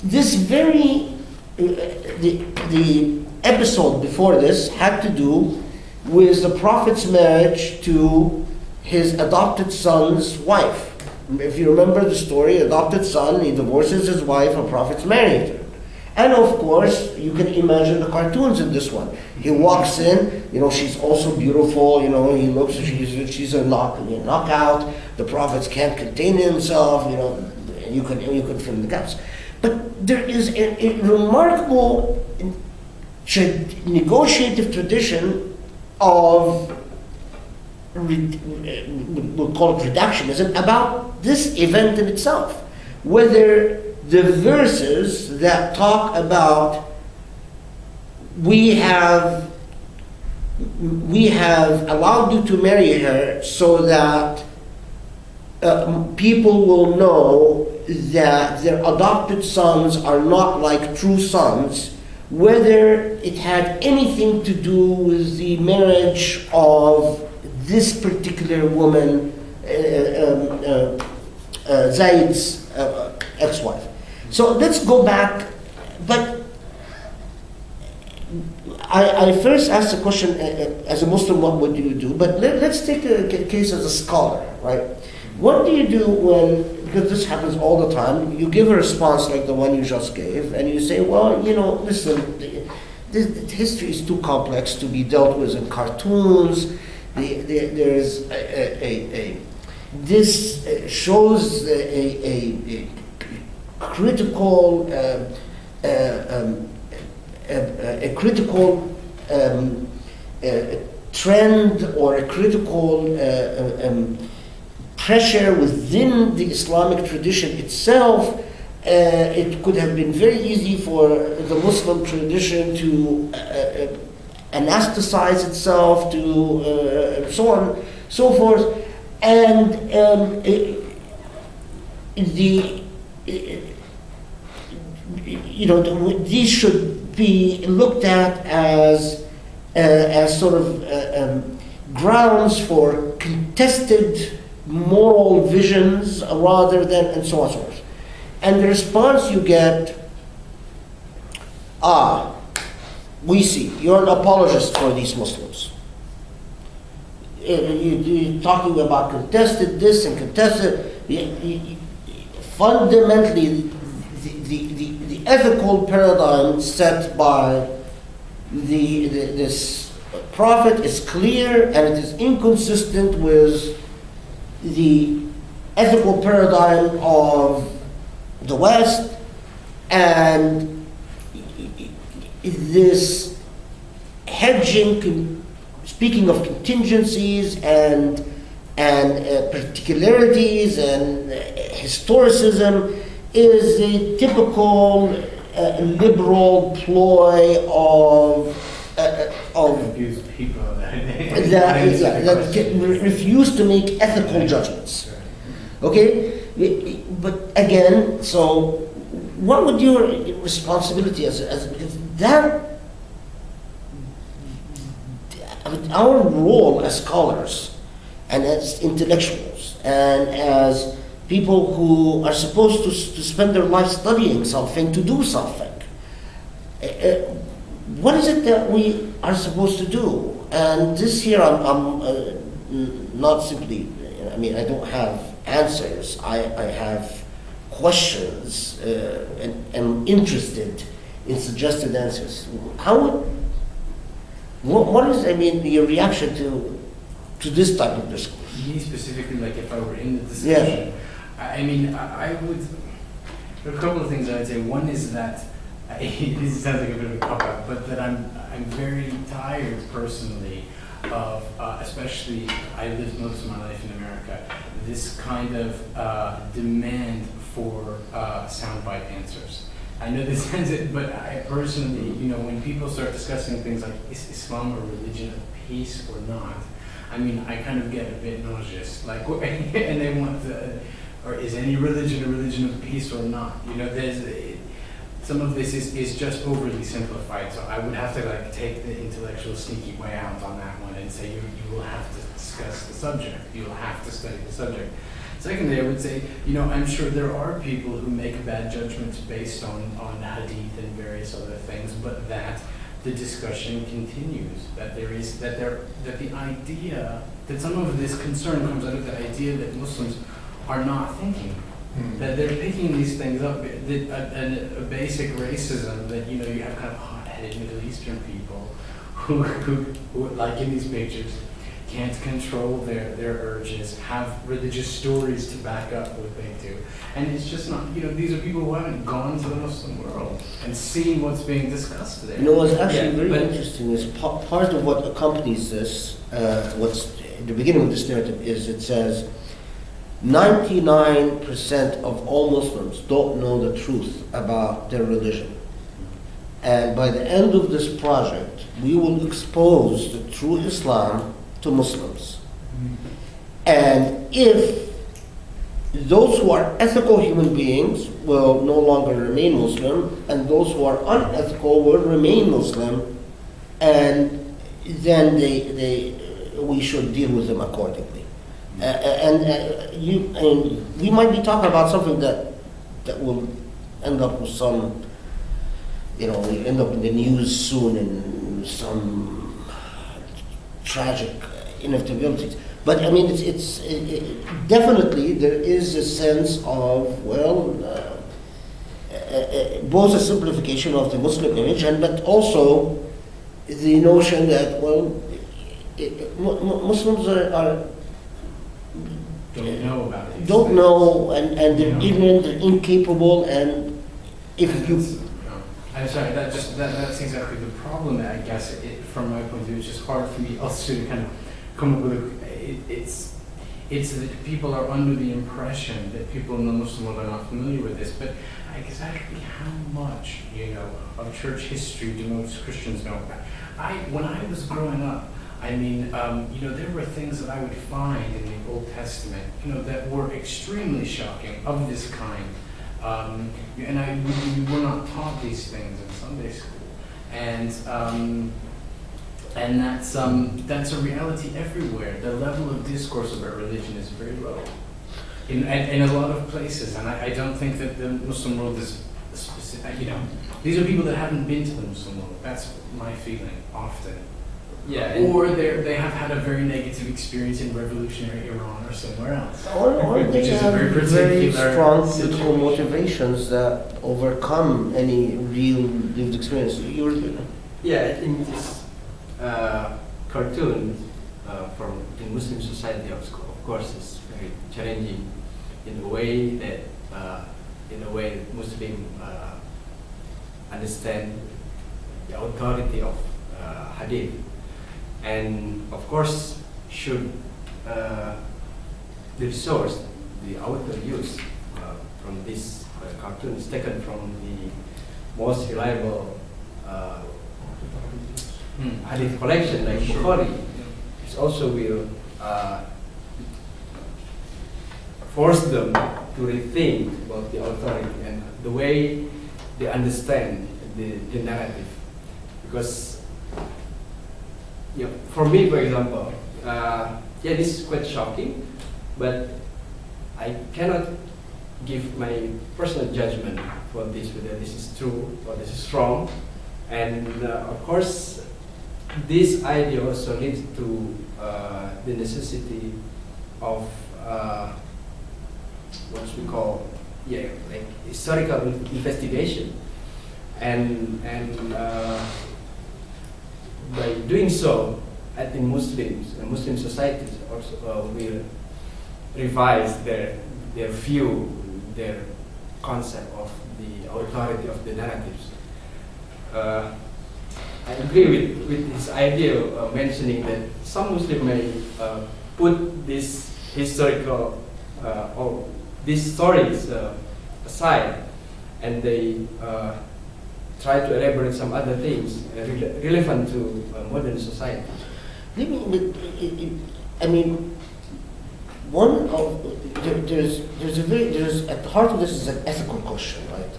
this very, the episode before this had to do with the Prophet's marriage to his adopted son's wife. If you remember the story, adopted son, he divorces his wife, and Prophet's married her. And of course, you can imagine the cartoons in this one. He walks in, she's also beautiful, he looks, she's a knockout. The Prophet can't contain himself, you can fill in the gaps. But there is a remarkable negotiative tradition of, we'll call it reductionism, about this event in itself. Whether the verses that talk about we have allowed you to marry her so that people will know that their adopted sons are not like true sons, whether it had anything to do with the marriage of this particular woman, Zayd's ex-wife. So let's go back, but I first asked the question, as a Muslim, what would you do? But let's take a case as a scholar, right? What do you do when, because this happens all the time, you give a response like the one you just gave, and you say, well, listen, the history is too complex to be dealt with in cartoons. There's this shows a critical trend or a critical pressure within the Islamic tradition itself. It could have been very easy for the Muslim tradition to anesthetize itself, to so on, so forth, and these should be looked at as sort of grounds for contested moral visions rather than, and so on and so forth. And the response you get, we see, you're an apologist for these Muslims. You're talking about contested this and contested. Fundamentally, the ethical paradigm set by this Prophet is clear, and it is inconsistent with the ethical paradigm of the West, and this hedging, speaking of contingencies and particularities and historicism, is a typical liberal ploy of people that refuse to make ethical judgments. Okay, but again, so what would your responsibility as because that, our role as scholars and as intellectuals and as people who are supposed to spend their life studying something, to do something, what is it that we are supposed to do? And this year I'm not simply, I don't have answers. I have questions and am interested in suggested answers. What is, your reaction to this type of discourse? Me specifically, like if I were in the discussion, I would, there are a couple of things I'd say. One is that, this sounds like a bit of a cop-out, but that I'm very tired personally of, especially, I lived most of my life in America, this kind of demand for soundbite answers. I know this sounds it, but I personally, when people start discussing things like, is Islam a religion of peace or not? I kind of get a bit nauseous, like, and they want to, or is any religion a religion of peace or not? Some of this is just overly simplified, so I would have to take the intellectual sneaky way out on that one and say you will have to discuss the subject, you will have to study the subject. Secondly, I would say, I'm sure there are people who make bad judgments based on hadith and various other things, but that the discussion continues. That the idea that some of this concern comes out of the idea that Muslims are not thinking. That they're picking these things up, a basic racism that you have kind of hot-headed Middle Eastern people who like in these pictures, can't control their urges, have religious stories to back up what they do. And it's just not, these are people who haven't gone to the Muslim world and seen what's being discussed there. What's actually very interesting is part of what accompanies this, what's at the beginning of this narrative is it says 99% of all Muslims don't know the truth about their religion. And by the end of this project, we will expose the true Islam to Muslims. And if those who are ethical human beings will no longer remain Muslim, and those who are unethical will remain Muslim, and then we should deal with them accordingly. And we might be talking about something that will end up with some, we end up in the news soon and some tragic inevitabilities. But I mean, it's definitely there is a sense of both a simplification of the Muslim image, but also the notion that Muslims are don't know about it. Don't know, and they're ignorant, they're incapable, and if you. I'm sorry. That's exactly the problem. I guess from my point of view, it's just hard for me also to kind of come up with it's that people are under the impression that people in the Muslim world are not familiar with this, but exactly how much of church history do most Christians know? When I was growing up, there were things that I would find in the Old Testament, that were extremely shocking of this kind. And we were not taught these things in Sunday school, and that's a reality everywhere. The level of discourse about religion is very low in a lot of places, and I don't think that the Muslim world is specific. These are people that haven't been to the Muslim world. That's my feeling often. Yeah, or they have had a very negative experience in revolutionary Iran or somewhere else. Or which they is have a very very particular strong political situation. motivations that overcome any real lived experience. I think this cartoon from the Muslim society, of course, is very challenging in a way that Muslim understand the authority of hadith, and of course should the resource the author used from this cartoon is taken from the most reliable hadith collection like Bukhari. It also will force them to rethink about the authority and the way they understand the narrative. Because for me, for example, this is quite shocking, but I cannot give my personal judgment for this, whether this is true or this is wrong. And of course, this idea also leads to the necessity of what we call historical investigation, and by doing so, I think Muslim societies also will revise their view, their concept of the authority of the narratives. I agree with this idea of mentioning that some Muslims may put this historical or these stories aside, and they try to elaborate some other things relevant to modern society. There's at the heart of this is an ethical question, right?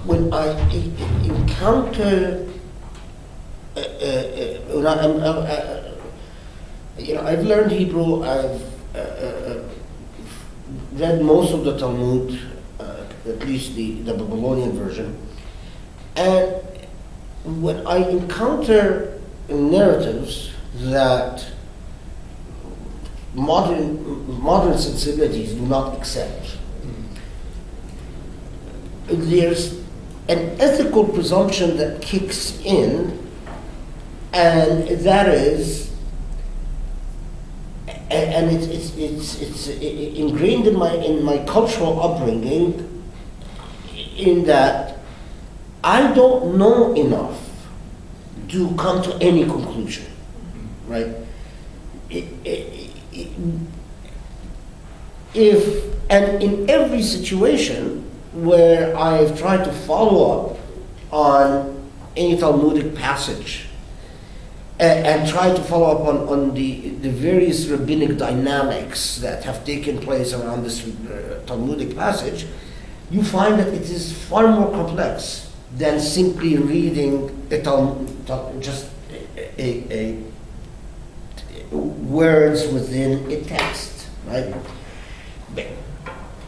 when I encounter, when I've learned Hebrew, I've read most of the Talmud, at least the Babylonian version, and when I encounter narratives that modern sensibilities do not accept, there's an ethical presumption that kicks in, and that is, and it's ingrained in my cultural upbringing, in that I don't know enough to come to any conclusion, right? And in every situation where I've tried to follow up on any Talmudic passage and try to follow up on the various rabbinic dynamics that have taken place around this Talmudic passage, you find that it is far more complex than simply reading just a words within a text, right?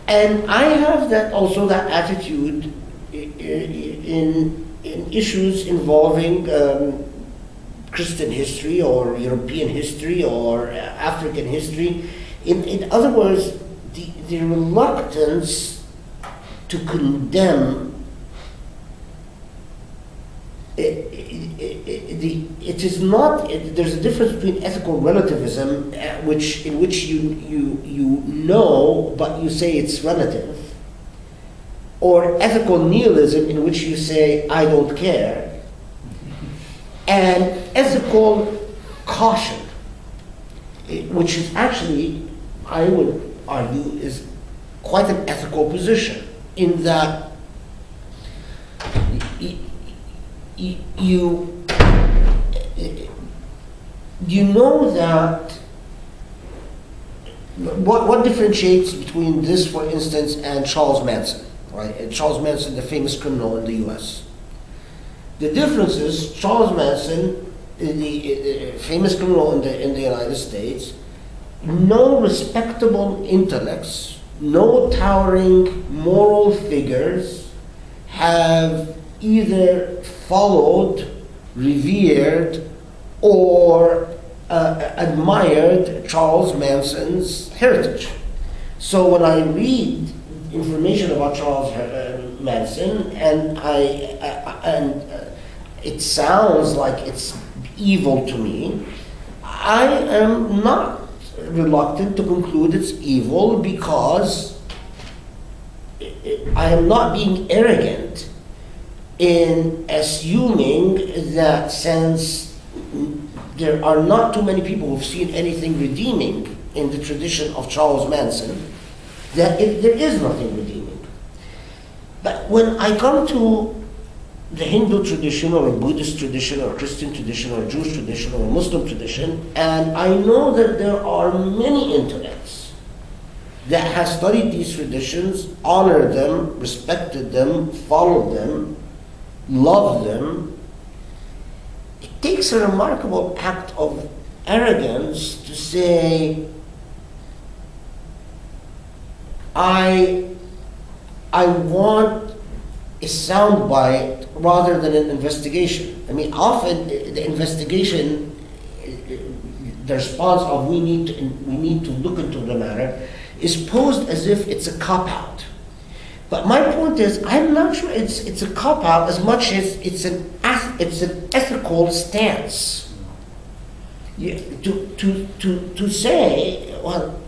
And I have that attitude in issues involving Christian history or European history or African history. In other words, the reluctance to condemn it is not. There's a difference between ethical relativism, in which you know but you say it's relative, or ethical nihilism, in which you say I don't care, and ethical caution, which is actually, I would argue, is quite an ethical position, in that you know that what differentiates between this, for instance, and Charles Manson, right? And Charles Manson, the famous criminal in the U.S. The difference is Charles Manson, the famous criminal in the United States, no respectable intellects, no towering moral figures have either followed, revered, or admired Charles Manson's heritage. So when I read information about Charles Manson, and it sounds like it's evil to me, I am not reluctant to conclude it's evil, because I am not being arrogant in assuming that since there are not too many people who've seen anything redeeming in the tradition of Charles Manson, that there is nothing redeeming. But when I come to the Hindu tradition, or a Buddhist tradition, or a Christian tradition, or a Jewish tradition, or a Muslim tradition, and I know that there are many intellects that have studied these traditions, honored them, respected them, followed them, loved them, it takes a remarkable act of arrogance to say, I want a soundbite rather than an investigation. I mean, often the investigation, the response of we need to look into the matter, is posed as if it's a cop-out. But my point is, I'm not sure it's a cop-out as much as it's an ethical stance. To say, well,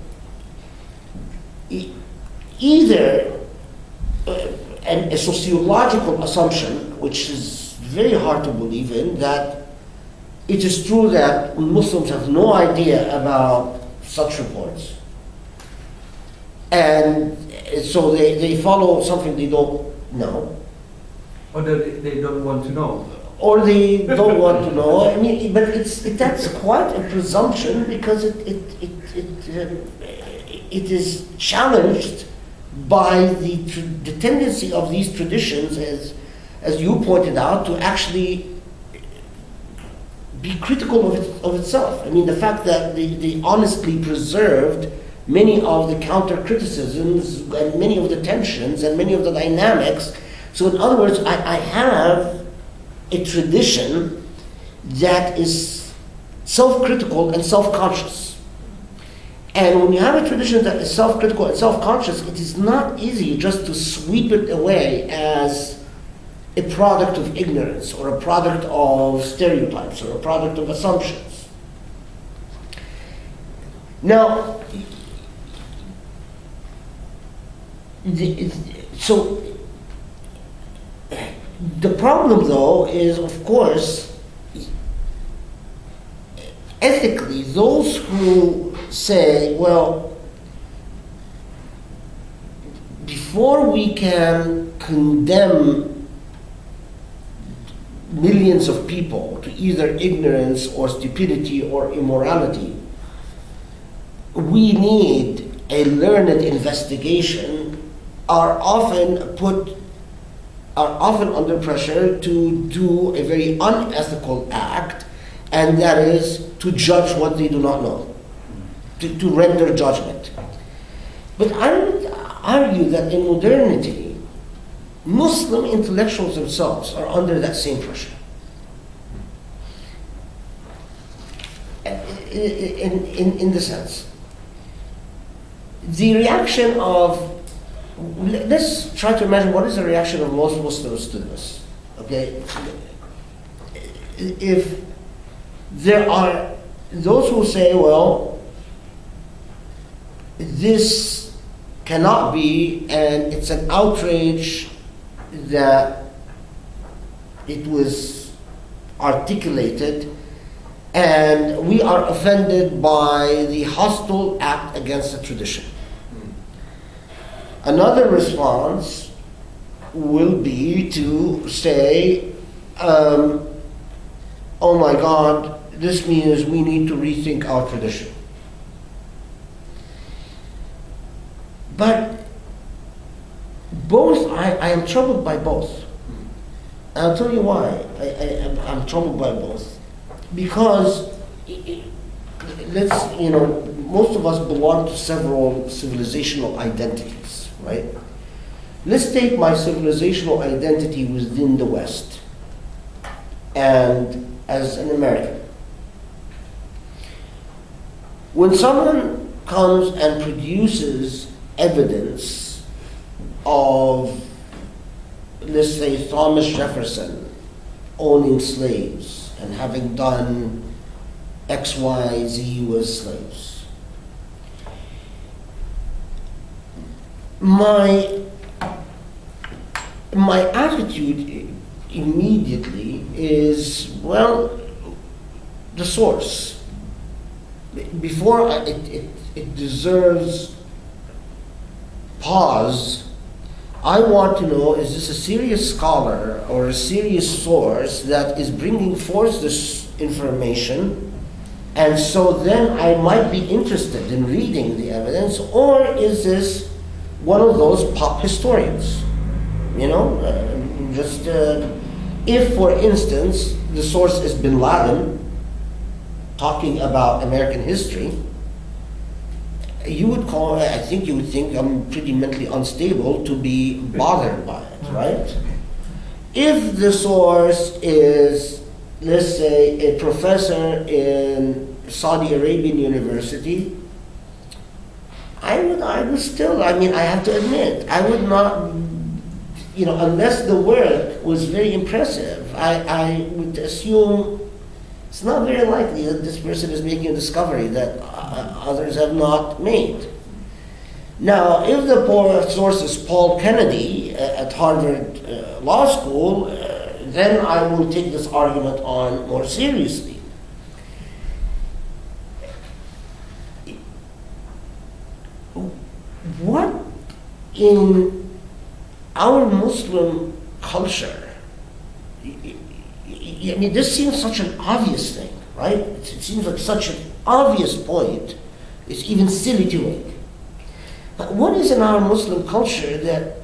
either a sociological assumption, which is very hard to believe in, that it is true that Muslims have no idea about such reports, and so they follow something they don't know. Or they don't want to know. Or they don't want to know. I mean, but that's quite a presumption, because it is challenged by the tendency of these traditions as as you pointed out, to actually be critical of itself. I mean, the fact that they honestly preserved many of the counter-criticisms and many of the tensions and many of the dynamics. So in other words, I have a tradition that is self-critical and self-conscious. And when you have a tradition that is self-critical and self-conscious, it is not easy just to sweep it away as a product of ignorance or a product of stereotypes or a product of assumptions. Now, so the problem, though, is, of course, ethically, those who say, well, before we can condemn millions of people to either ignorance or stupidity or immorality, we need a learned investigation, are often under pressure to do a very unethical act, and that is to judge what they do not know, to render judgment. But I would argue that in modernity, Muslim intellectuals themselves are under that same pressure. In the sense, the reaction of, let's try to imagine what is the reaction of most Muslims to this, okay? If there are those who say, well, this cannot be, and it's an outrage that it was articulated, and we are offended by the hostile act against the tradition. Another response will be to say, oh my God, this means we need to rethink our tradition. But both, I am troubled by both. And I'll tell you why I'm troubled by both. Because most of us belong to several civilizational identities, right? Let's take my civilizational identity within the West and as an American. When someone comes and produces evidence of, let's say, Thomas Jefferson owning slaves and having done X, Y, Z with slaves, my attitude immediately is, well, the source. Before it deserves pause, I want to know, is this a serious scholar or a serious source that is bringing forth this information? And so then I might be interested in reading the evidence, or is this one of those pop historians? If, for instance, the source is Bin Laden talking about American history, I think you would think I'm pretty mentally unstable to be bothered by it, right? If the source is, let's say, a professor in Saudi Arabian university, I would still, I have to admit, I would not, unless the work was very impressive, I would assume it's not very likely that this person is making a discovery that others have not made. Now, if the source is Paul Kennedy at Harvard Law School, then I will take this argument on more seriously. What in our Muslim culture, this seems such an obvious thing, right? It seems like such an obvious point. It's even silly to make. But what is in our Muslim culture that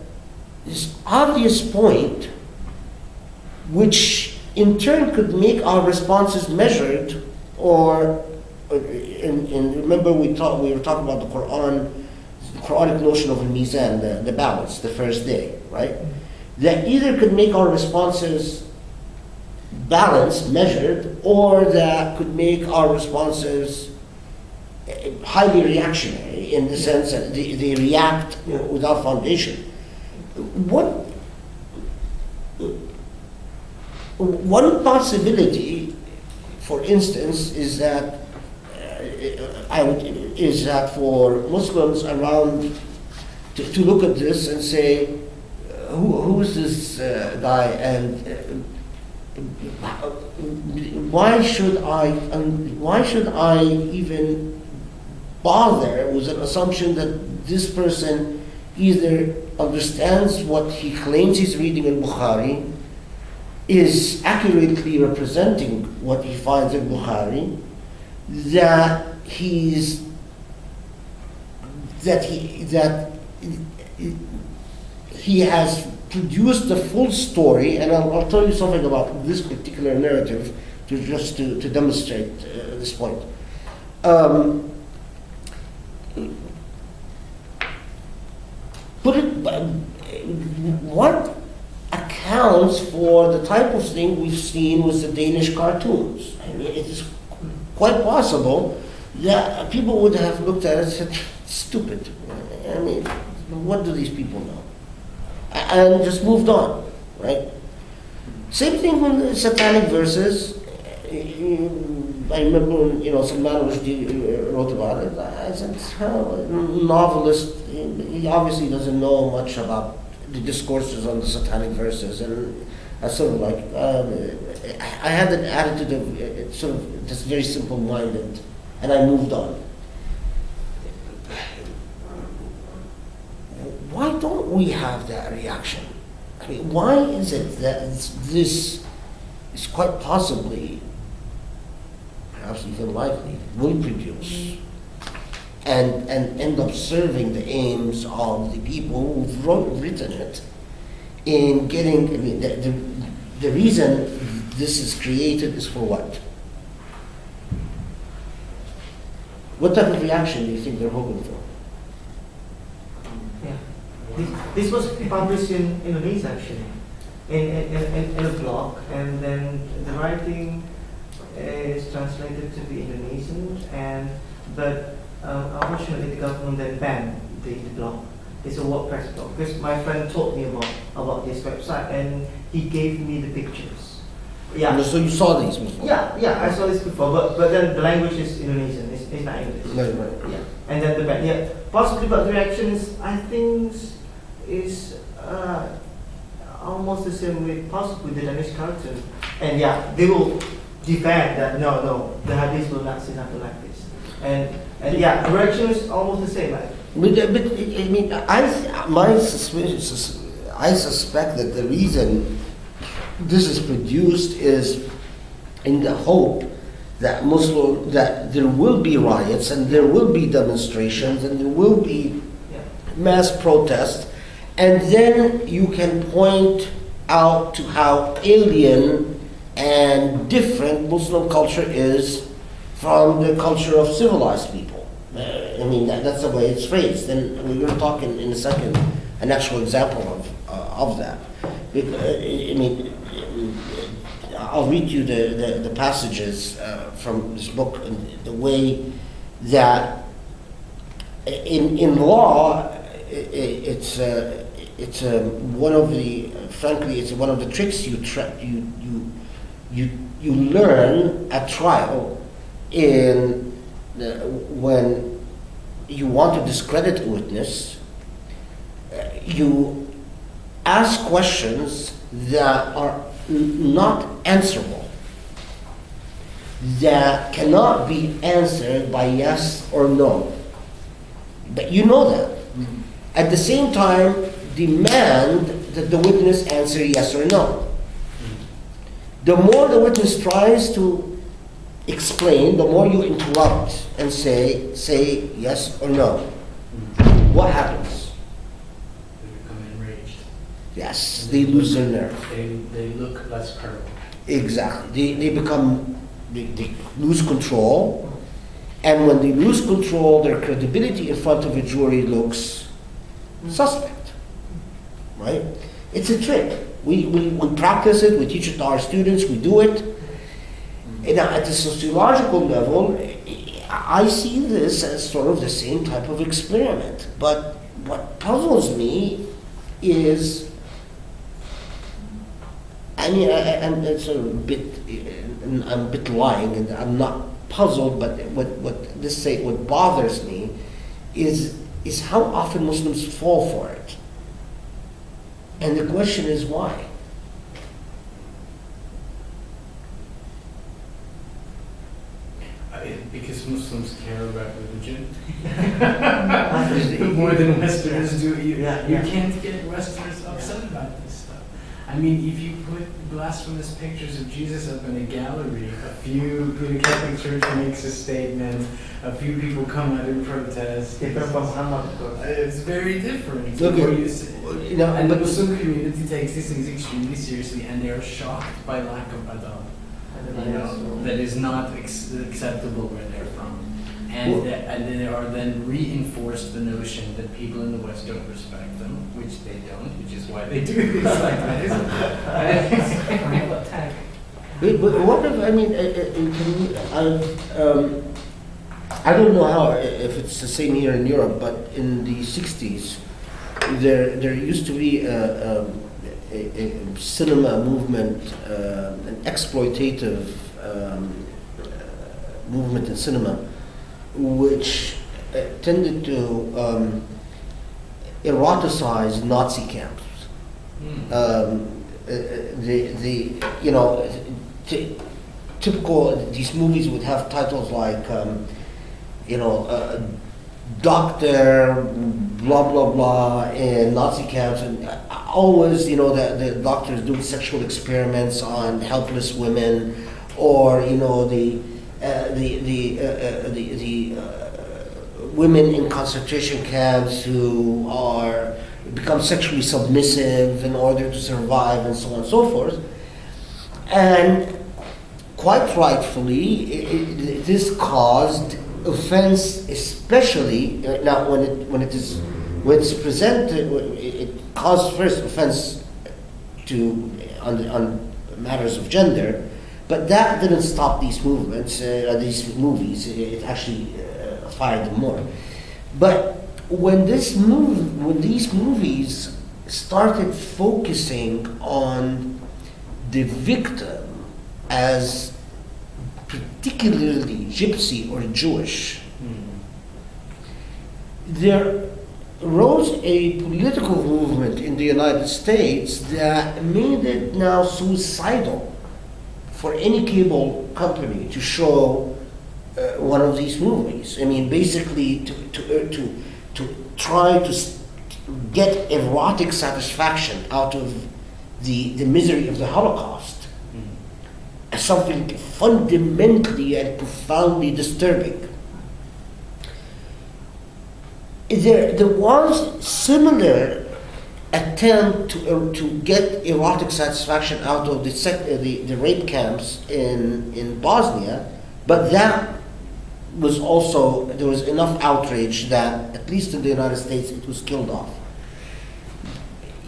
this obvious point which in turn could make our responses measured, or remember we were talking about the Quranic notion of al-mizan, the balance, the first day, right? That either could make our responses balanced, measured, or that could make our responses highly reactionary in the sense that they react without foundation. One possibility, for instance, is that for Muslims around to look at this and say, who is this guy, and why should I even bother with an assumption that this person either understands what he claims he's reading in Bukhari, is accurately representing what he finds in Bukhari, that he has produced the full story. And I'll tell you something about this particular narrative to demonstrate this point. What accounts for the type of thing we've seen with the Danish cartoons? I mean, it is quite possible that people would have looked at it and said, stupid. I mean, what do these people know? And just moved on, right? Same thing with the satanic verses. I remember when, Salman Rushdie wrote about it. I said, novelist, he obviously doesn't know much about the discourses on the satanic verses, and I sort of like, I had an attitude of sort of just very simple-minded, and I moved on. Why don't we have that reaction? I mean, why is it that this is quite possibly, perhaps even likely, will produce and end up serving the aims of the people who've written it in getting, I mean, the reason this is created is for what? What type of reaction do you think they're hoping for? This was published in Indonesia, actually, in a blog, and then the writing is translated to the Indonesian, but unfortunately the government then banned the blog. It's a WordPress blog, because my friend told me about this website, and he gave me the pictures. Yeah. So you saw these before? Yeah, I saw this before, but then the language is Indonesian, it's not English. Right. Yeah, and then the ban, possibly, but the reactions, I think, is almost the same with possibly the Danish cartoon. And they will defend that no, the hadith will not say nothing like this. And the reaction is almost the same. But I mean, I suspect that the reason this is produced is in the hope that that there will be riots and there will be demonstrations and there will be mass protests, and then you can point out to how alien and different Muslim culture is from the culture of civilized people. I mean, that's the way it's phrased. And we're going to talk in a second an actual example of that. I mean, I'll read you the passages from this book, and the way that in law it's one of the tricks you learn at trial when you want to discredit a witness. You ask questions that are not answerable, that cannot be answered by yes or no. But you know that. At the same time, demand that the witness answer yes or no. The more the witness tries to explain, the more you interrupt and say yes or no. What happens? They become enraged. Yes, they lose their nerve. They look less credible. Exactly. They lose control, and when they lose control, their credibility in front of a jury looks suspect, right? It's a trick. We practice it, we teach it to our students, we do it. And now at the sociological level, I see this as sort of the same type of experiment. But what puzzles me is, I mean, I'm a bit lying, and I'm not puzzled. But what bothers me is how often Muslims fall for it, and the question is why. Because Muslims care about religion more than Westerners do. You can't get Westerners upset about this stuff. I mean, if you put blasphemous pictures of Jesus up in a gallery, the Catholic Church makes a statement, a few people come out and protest. Different from Muhammad, of course. It's very different. Okay. And the Muslim community takes these things extremely seriously, and they are shocked by lack of adab. That is not acceptable where they're from. And they are then reinforced the notion that people in the West don't respect them, which they don't, which is why they do things like that. But what if, I mean, I don't know how, if it's the same here in Europe, but in the 60s, there used to be a cinema movement, an exploitative movement in cinema, which tended to eroticize Nazi camps. Typical, these movies would have titles like, doctor, blah, blah, blah, in Nazi camps, and always, the doctors doing sexual experiments on helpless women, or, the women in concentration camps who become sexually submissive in order to survive, and so on and so forth. And quite rightfully, this caused offense, especially now when it's presented. It caused first offense on matters of gender, but that didn't stop these movements, these movies. It actually fired them more. But when these movies started focusing on the victim as particularly Gypsy or Jewish, there rose a political movement in the United States that made it now suicidal for any cable company to show one of these movies. I mean, basically to try to get erotic satisfaction out of the misery of the Holocaust as something fundamentally and profoundly disturbing. There was similar attempt to get erotic satisfaction out of the rape camps in Bosnia, but that was also, there was enough outrage that, at least in the United States, it was killed off.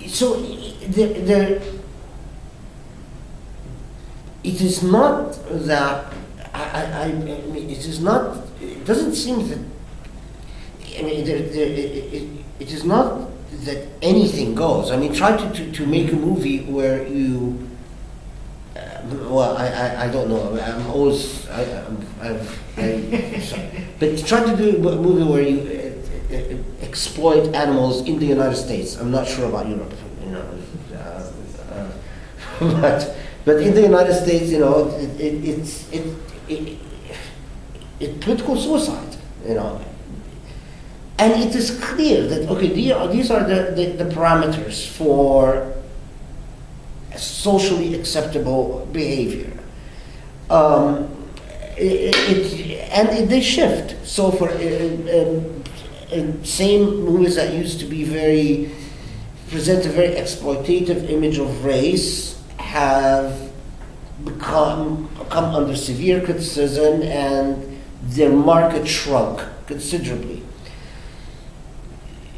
So it is not that, I mean, it is not, it doesn't seem that, I mean, it is not that anything goes. I mean, try to make a movie where you, I don't know. I'm always, but try to do a movie where you exploit animals in the United States. I'm not sure about Europe, but in the United States, it's political suicide, And it is clear that, okay, these are the parameters for socially acceptable behavior. And they shift. So for same movies that used to be very present a very exploitative image of race have come under severe criticism, and their market shrunk considerably.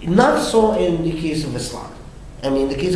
Not so in the case of Islam. I mean, the case